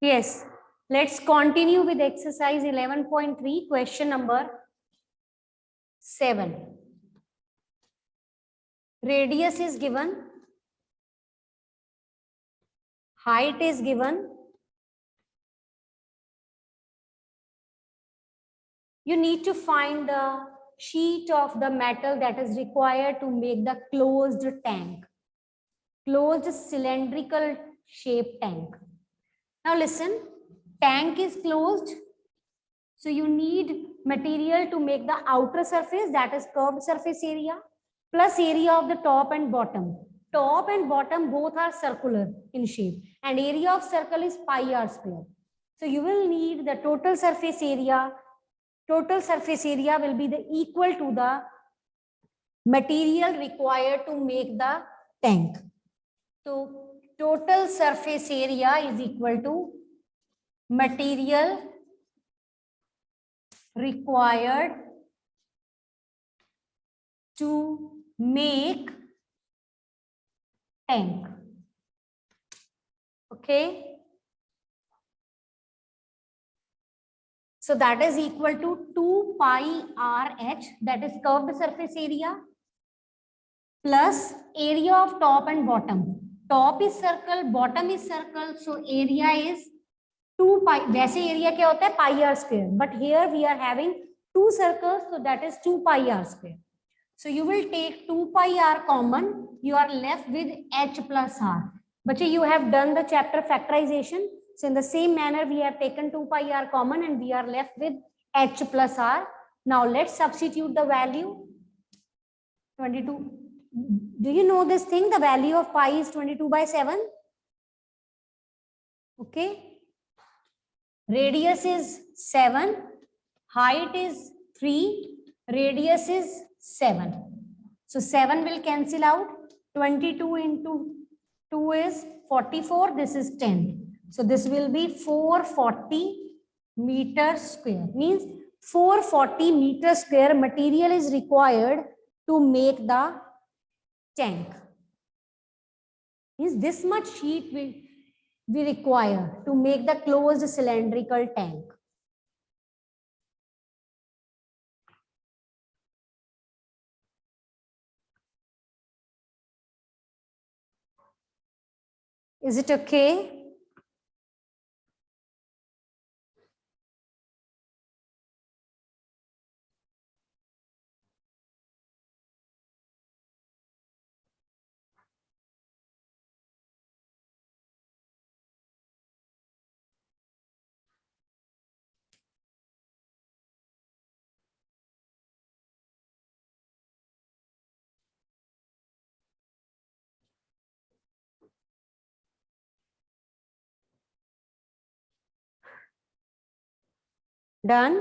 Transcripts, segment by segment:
Yes, let's continue with exercise 11.3, question number 7. Radius is given, height is given. You need to find the sheet of the metal that is required to make the closed tank, closed cylindrical shaped tank. Now listen, tank is closed, so you need material to make the outer surface, that is curved surface area, plus area of the top and bottom. Top and bottom both are circular in shape, and area of circle is pi r square. So you will need the total surface area. Total surface area will be the equal to the material required to make the tank. So total surface area is equal to material required to make tank. Okay. So that is equal to 2 pi RH, that is curved surface area, plus area of top and bottom. Top is circle, bottom is circle, so area is 2 pi. वैसे area क्या होता है? Pi r square. But here we are having two circles, so that is 2 pi r square. So you will take 2 pi r common. You are left with h plus r. But you have done the chapter factorization. So in the same manner, we have taken 2 pi r common and we are left with h plus r. Now let's substitute the value. 22. Do you know this thing? The value of pi is 22/7. Okay. Radius is 7. Height is 3. Radius is 7. So 7 will cancel out. 22 into 2 is 44. This is 10. So this will be 440 meters square. Means 440 meters square material is required to make the tank. Means this much sheet we require to make the closed cylindrical tank. Is it okay? Done?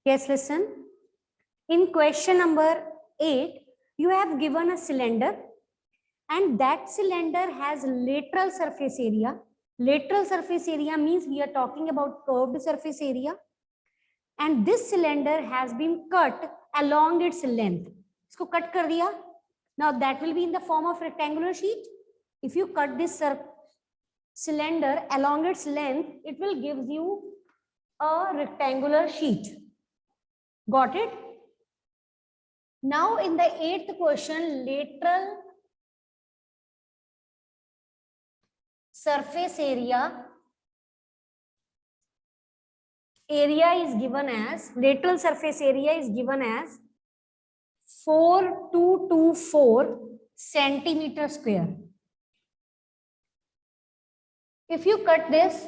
Yes, listen. In question number 8, you have given a cylinder and that cylinder has lateral surface area. Lateral surface area means we are talking about curved surface area. And this cylinder has been cut along its length. Isko cut kar diya. Now that will be in the form of rectangular sheet. If you cut this cylinder along its length, it will give you a rectangular sheet. Got it? Now in the 8th question, lateral surface area is given as, lateral surface area is given as 4224 centimeter square. If you cut this,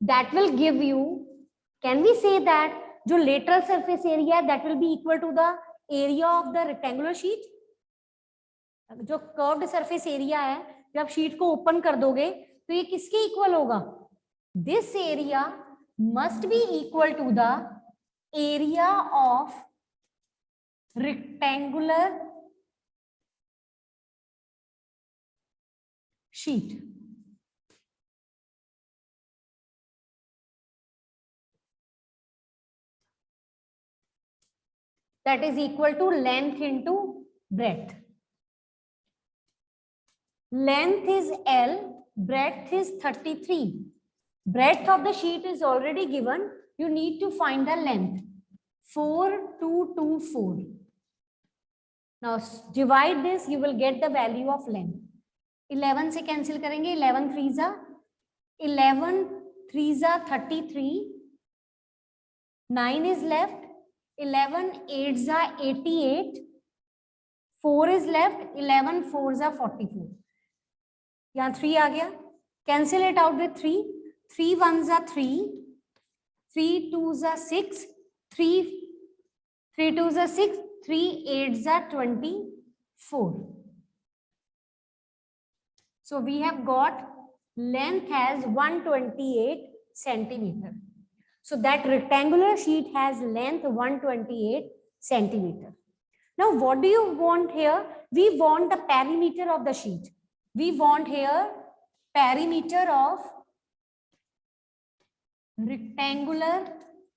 that will give you can we say that जो lateral surface area है that will be equal to the area of the rectangular sheet. जो curved surface area है, जब sheet को open कर दोगे तो ये किसके इक्वल होगा? This area must be equal to the area of rectangular sheet. That is equal to length into breadth. Length is L, breadth is 33. Breadth of the sheet is already given. You need to find the length. 4224. Now divide this, you will get the value of length. 11 से cancel करेंगे. 11 threes are 11 threes are 33. 9 is left. 11 eights are 88. 4 is left. 11 fours are 44. यहाँ 3 आ गया. Cancel it out with 3. 3 ones are 3. 3 twos are 6. 3 twos are 6. 3 eights are 24. So we have got length as 128 centimeter. So that rectangular sheet has length 128 centimeter. Now what do you want here? We want the perimeter of the sheet. We want here perimeter of rectangular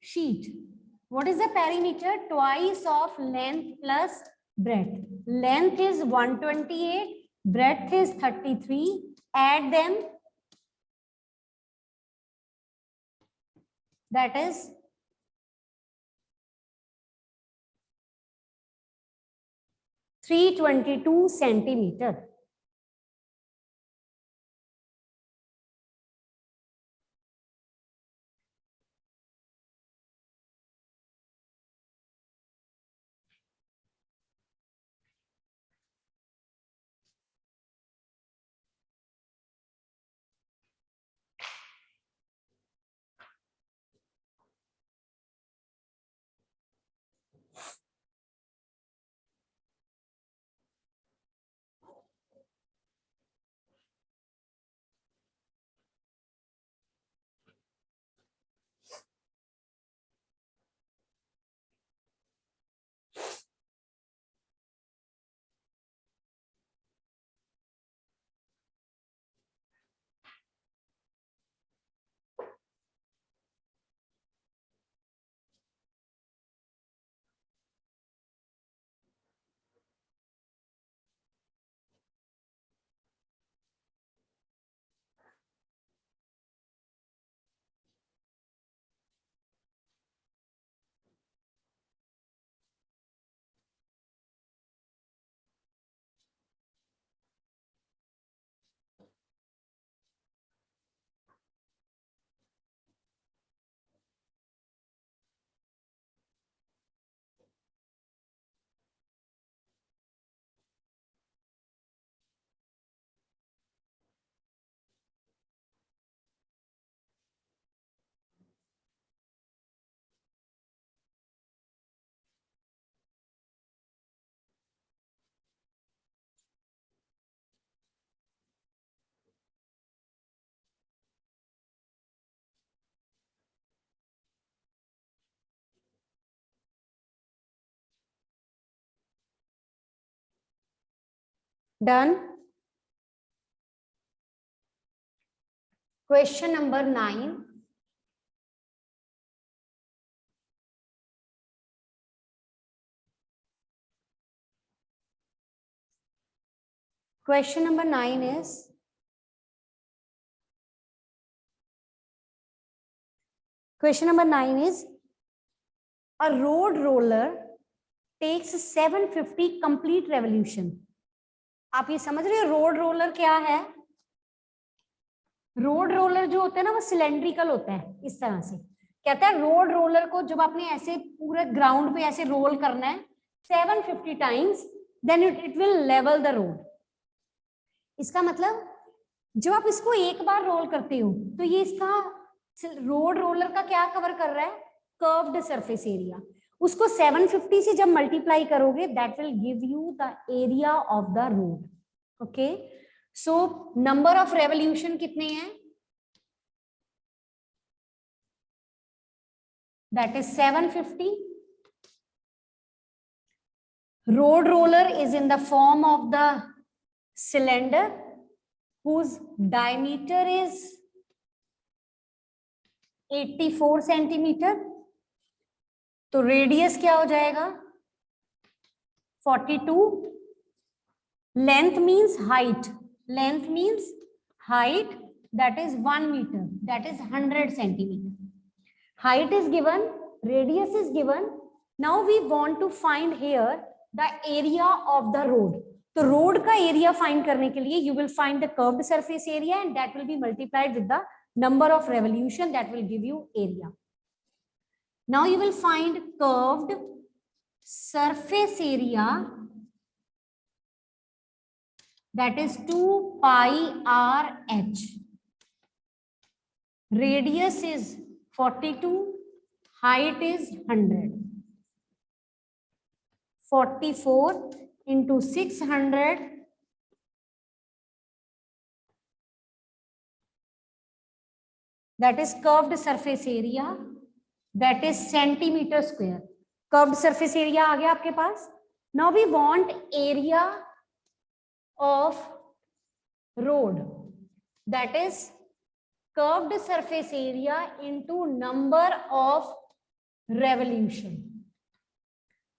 sheet. What is the perimeter? Twice of length plus breadth. Length is 128, breadth is 33. Add them. That is 322 centimeter. Done. Question number 9. Question number 9 is a road roller takes 750 complete revolution. आप ये समझ रहे हो road roller क्या है? Road roller जो होता है ना वो सिलेंड्रिकल होता है इस तरह से. कहता है रोड रोलर को जब आपने ऐसे पूरे ग्राउंड पे ऐसे रोल करना है 750 times, then it will level the road. इसका मतलब जब आप इसको एक बार रोल करते हो तो ये इसका रोड रोलर का क्या कवर कर रहा है? Curved surface area. उसको 750 से जब मल्टीप्लाई करोगे that will give you the area of the road. Okay, so number of revolution कितने हैं? That is 750. Road roller is in the form of the cylinder whose diameter is 84 centimetre. तो radius क्या हो जाएगा? 42. Length means height, length means height, that is 1 meter, that is 100 centimeter. Height is given, radius is given. Now we want to find here the area of the road. तो road का area find करने के लिए you will find the curved surface area and that will be multiplied with the number of revolution, that will give you area. Now you will find curved surface area, that is 2 pi r h. Radius is 42, height is 100. 44 into 600, that is curved surface area, that is centimeter square. Curved surface area आ गया आपके पास. Now we want area of road, that is curved surface area into number of revolution,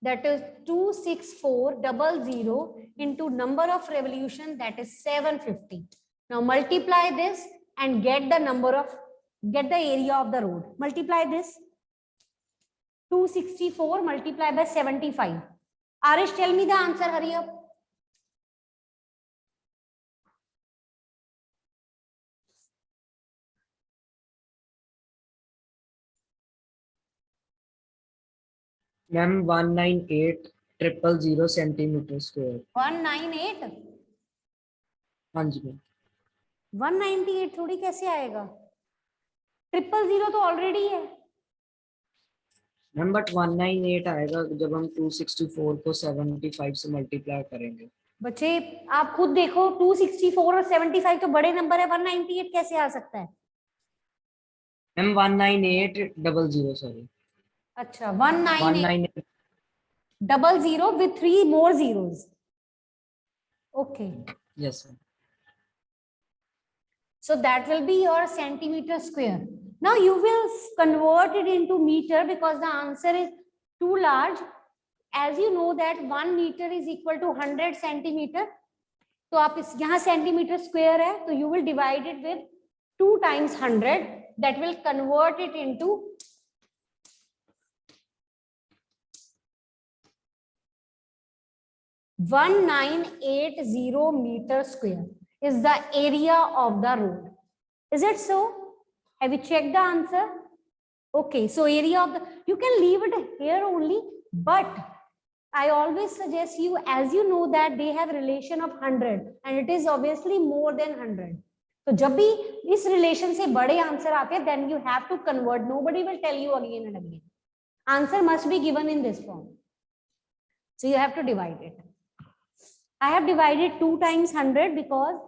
that is 26400 into number of revolution, that is 750. Now multiply this and get the area of the road. Multiply this. 264 multiplied by 75. Arish, tell me the answer, hurry up. Ma'am 198,000 centimetre square. 198? हाँ जी ma'am. 198 थोड़ी कैसे आएगा? 000 तो already है ma'am, but 198 आएगा जब हम 264 को 75 से मल्टीप्लाई करेंगे। बच्चे आप खुद देखो, 264 और 75 तो बड़े नंबर है, 198 कैसे आ सकता है? Ma'am 19800, sorry. अच्छा, 198 198 00 with 3 more zeros. Okay. Yes ma'am. So that will be your centimeter square. Now you will convert it into meter because the answer is too large. As you know that 1 meter is equal to 100 centimeter. तो आप इस यहाँ centimeter square है तो you will divide it with 2 times 100. That will convert it into 1980 meter square is the area of the road. Is it so? Have you checked the answer? Okay, so area of the, you can leave it here only, but I always suggest you, as you know that they have relation of 100 and it is obviously more than 100. तो जब भी इस relation से बड़े answer आते हैं, then you have to convert. Nobody will tell you again and again. Answer must be given in this form. So you have to divide it. I have divided 2 times 100 because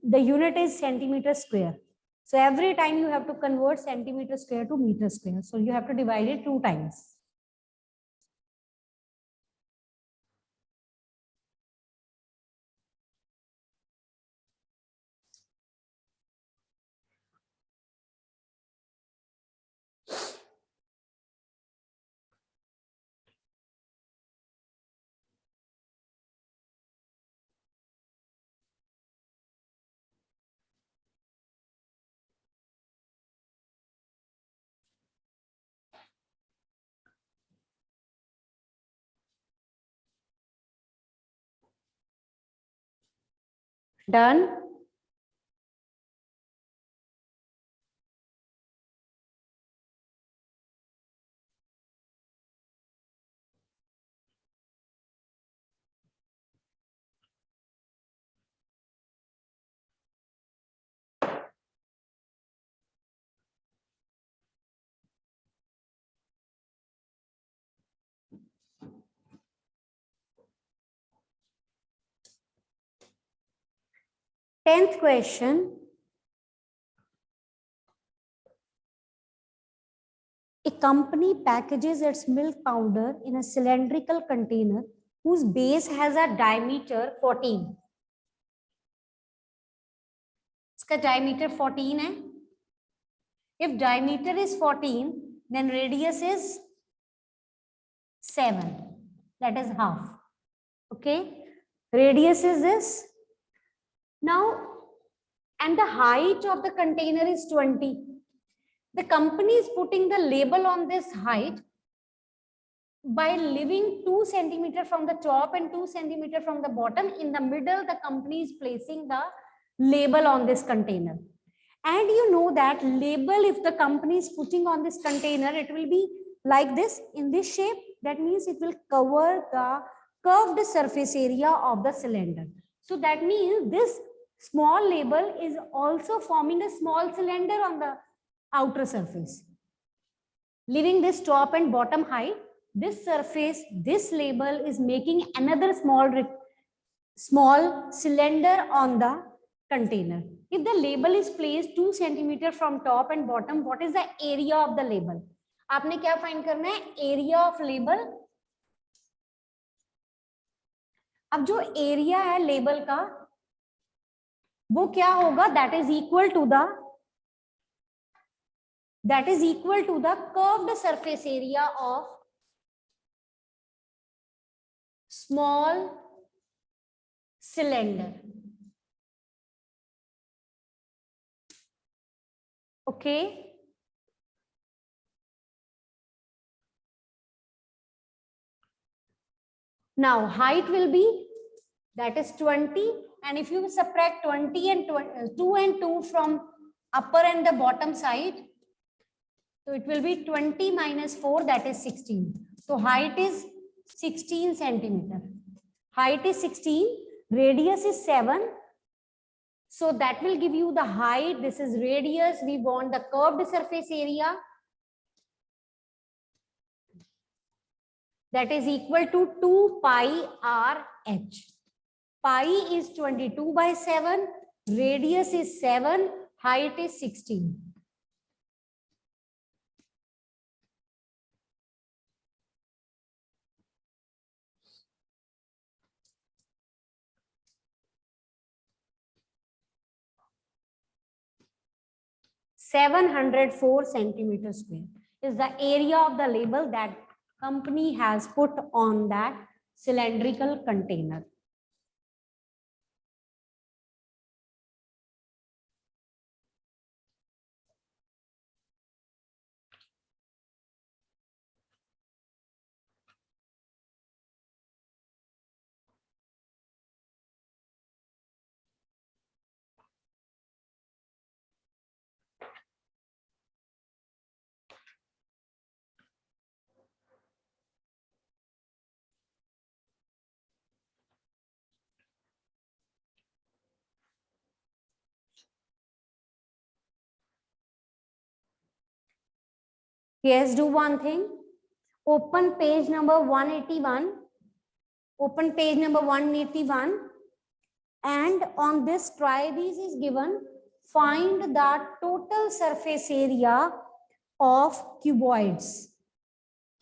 the unit is centimeter square. So every time you have to convert centimeter square to meter square. So you have to divide it 2 times. Done? 10th question. A company packages its milk powder in a cylindrical container whose base has a diameter 14. इसका diameter 14 है. If diameter is 14, then radius is 7. That is half. Okay. Radius is this. Now, and the height of the container is 20. The company is putting the label on this height by leaving 2 centimeters from the top and 2 centimeters from the bottom. In the middle, the company is placing the label on this container. And you know that label, if the company is putting on this container, it will be like this, in this shape. That means it will cover the curved surface area of the cylinder. So that means this small label is also forming a small cylinder on the outer surface. Leaving this top and bottom height, this surface, this label is making another small cylinder on the container. If the label is placed 2 centimeters from top and bottom, what is the area of the label? आपने क्या find करना है? Area of label. अब जो area है label का, वो क्या होगा? That is equal to the curved surface area of small cylinder. Okay. Now height will be, that is 20, and if you subtract 20 and 2 and 2 from upper and the bottom side, so it will be 20 minus 4, that is 16. So height is 16 centimeter. Height is 16, radius is 7. So that will give you the height. This is radius. We want the curved surface area. That is equal to 2 pi RH. Pi is 22 by 7. Radius is 7. Height is 16. (704 centimeters square) is the area of the label that company has put on that cylindrical container. Yes, do one thing. Open page number 181. Open page number 181. And on this, try these is given. Find the total surface area of cuboids.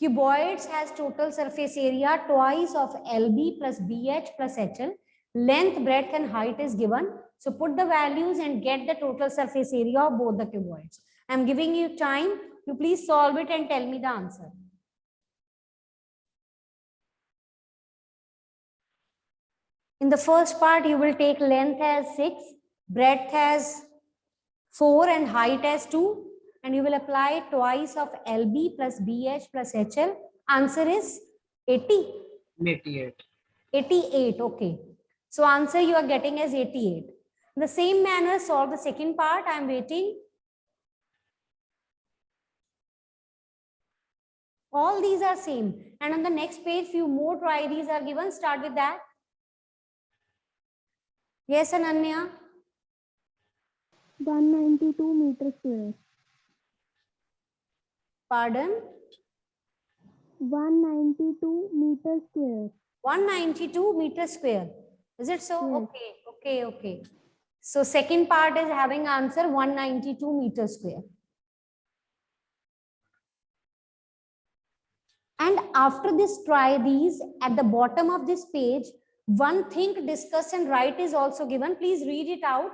Cuboids has total surface area twice of LB plus BH plus HL. Length, breadth and height is given. So put the values and get the total surface area of both the cuboids. I am giving you time. You please solve it and tell me the answer. In the first part, you will take length as 6, breadth as 4 and height as 2. And you will apply twice of LB plus BH plus HL. Answer is 80. 88. 88, okay. So answer you are getting as 88. In the same manner, solve the second part. I am waiting. All these are same. And on the next page, few more try these are given. Start with that. Yes, Ananya? 192 meters square. Pardon? 192 meters square. 192 meters square. Is it so? Yes. Okay, okay, okay. So second part is having answer 192 meters square. And after this, try these. At the bottom of this page, one think, discuss and write is also given. Please read it out.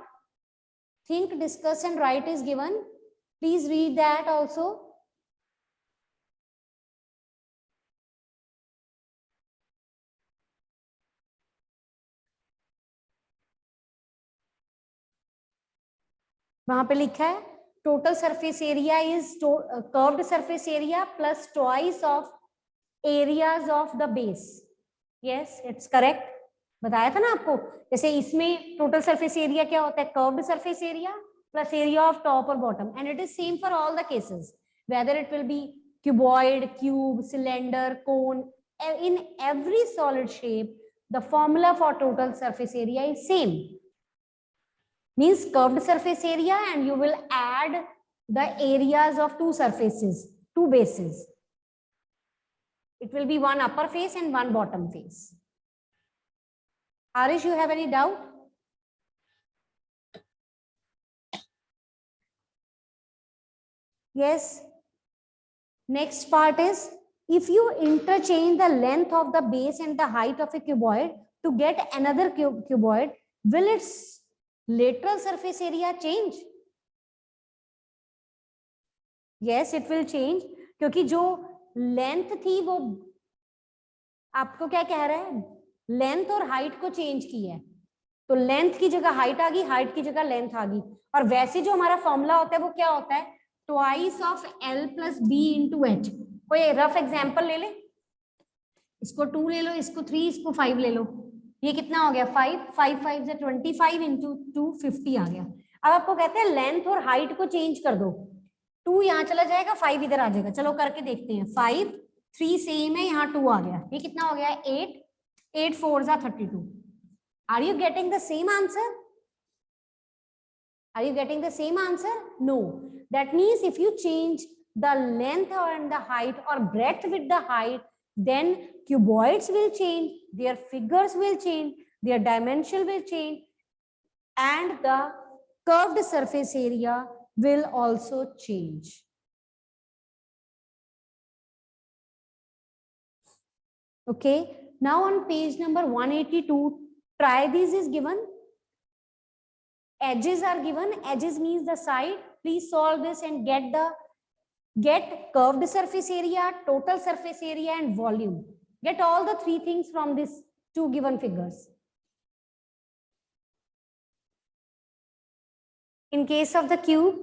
Think, discuss and write is given. Please read that also. वहां पे लिखा है total surface area is curved surface area plus twice of areas of the base. Yes, it's correct. बताया था ना आपको, जैसे इसमें टोटल सरफेस एरिया क्या होता है, curved surface area plus area of top और bottom, and it is same for all the cases, whether it will be cuboid, cube, cylinder, cone. In every solid shape, the formula for total surface area is same. Means curved surface area, and you will add the areas of two surfaces, two bases. It will be one upper face and one bottom face. Harish, you have any doubt? Yes. Next part is, if you interchange the length of the base and the height of a cuboid to get another cuboid, will its lateral surface area change? Yes, it will change, क्योंकि जो length थी वो आपको क्या कह रहा है, length और हाइट को चेंज की है, तो लेंथ की जगह हाइट आ गई, हाइट की जगह लेंथ आ गई। और वैसे जो हमारा फॉर्मूला होता है वो क्या होता है, twice of L plus B into H. कोई रफ एग्जाम्पल ले ले, इसको 2 ले लो, इसको 3, इसको 5 ले लो, ये कितना हो गया 5, 5 5 से 25 इंटू 2 50 आ गया। अब आपको कहते हैं लेंथ और हाइट को चेंज कर दो, 2 यहाँ चला जाएगा, 5 इधर आ जाएगा। चलो करके देखते हैं, 5 3 सेम है, यहाँ 2 आ गया, ये कितना हो गया 8, 8 4 जा 32। Are you getting the same answer? Are you getting the same answer? No. That means if you change the length and the height or breadth with the height, then cuboids will change, their figures will change, their dimension will change, and the curved surface area will also change. Okay. Now on page number 182, try this is given. Edges are given. Edges means the side. Please solve this and get curved surface area, total surface area, and volume. Get all the 3 things from these 2 given figures. In case of the cube,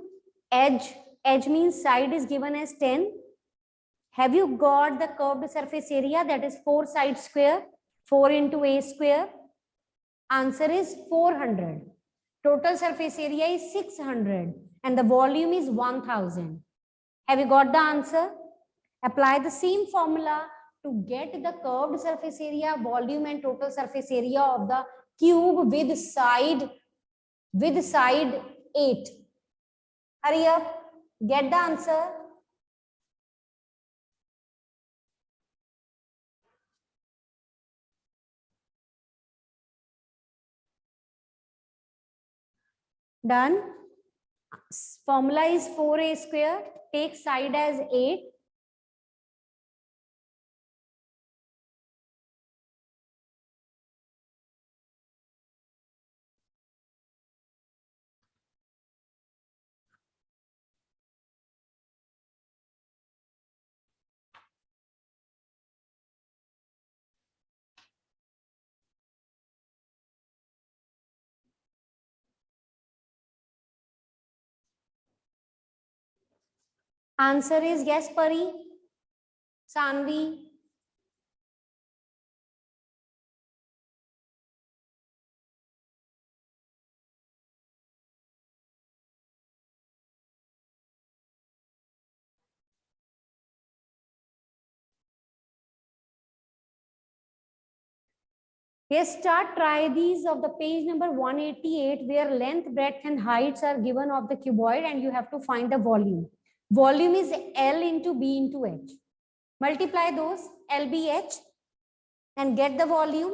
edge means side is given as 10. Have you got the curved surface area, that is 4 side square, 4 into a square? Answer is 400. Total surface area is 600 and the volume is 1000. Have you got the answer? Apply the same formula to get the curved surface area, volume and total surface area of the cube with side 8. Hurry up, get the answer. Done. Formula is 4a square. Take side as 8. Answer is yes, Pari, Sanvi. Yes, start try these of the page number 188, where length, breadth and heights are given of the cuboid and you have to find the volume. Volume is L into B into H. Multiply those LBH and get the volume.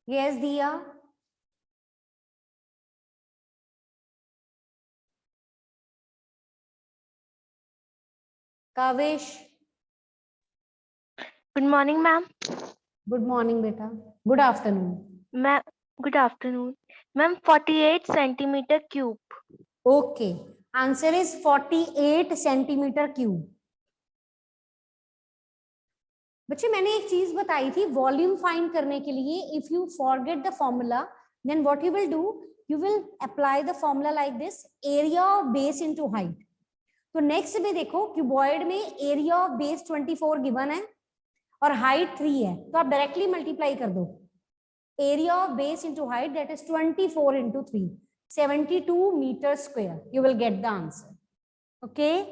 Yes, Diya. Kavish. Good morning, ma'am. Good morning, beta. Good afternoon. Ma'am, good afternoon. Ma'am, 48 centimeter cube. Okay. Answer is 48 centimeter cube. बच्चे मैंने एक चीज बताई थी volume find करने के लिए if you forget the formula then what you will do you will apply the formula like this area of base into height तो नेक्स्ट में देखो क्यूबॉइड में एरिया ऑफ बेस 24 गिवन है और हाइट 3 है तो आप डायरेक्टली मल्टीप्लाई कर दो area of base into height that is 24 into 3 72 meters square you will get the answer okay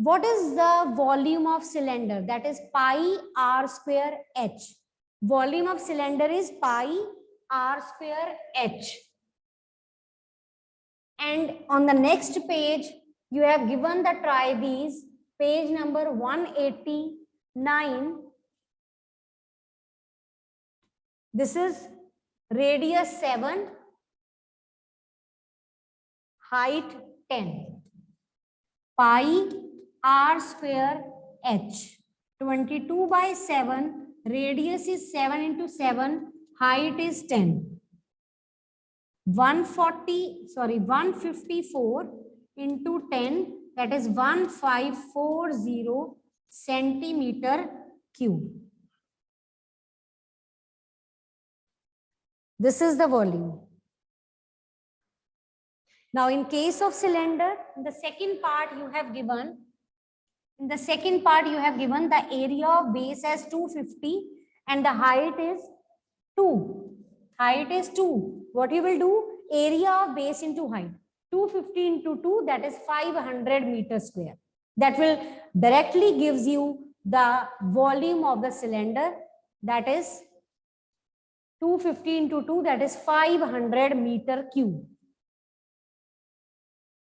what is the volume of cylinder that is pi r square h volume of cylinder is pi r square h and on the next page you have given the try these page number 189 this is radius 7 height 10 pi r square h 22 by 7 radius is 7 into 7 height is 10 154 into 10 that is 1540 centimeter cube this is the volume. Now, in case of cylinder, in the second part you have given, the area of base as 250 and the height is 2. Height is 2. What you will do? Area of base into height. 250 into 2, that is 500 meters square. That will directly gives you the volume of the cylinder. That is 250 into 2, that is 500 meter cube.